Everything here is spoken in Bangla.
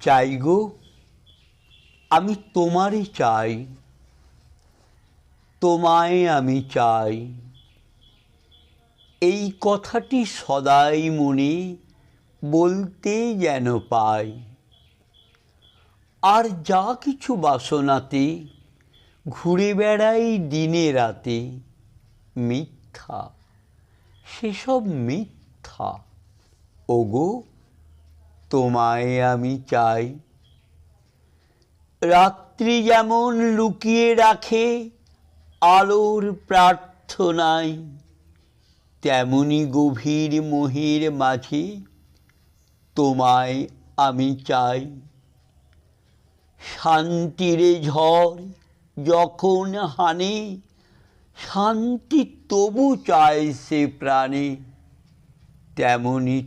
চাই গো, আমি তোমারই চাই, তোমায় আমি চাই। এই কথাটি সদাই মনে বলতে যেন পাই। আর যা কিছু বাসনাতে ঘুরে বেড়াই দিনে রাতে, মিথ্যা, সেসব মিথ্যা। ওগো, তোমায় আমি চাই। রাত্রি যেমন লুকিয়ে রাখে আলোর প্রার্থনায়, তেমনি গভীর মোহের মাঝে তোমায় আমি চাই। শান্তির ঝড় যখন হানে, শান্তি তবু চায় সে প্রাণে, তেমনি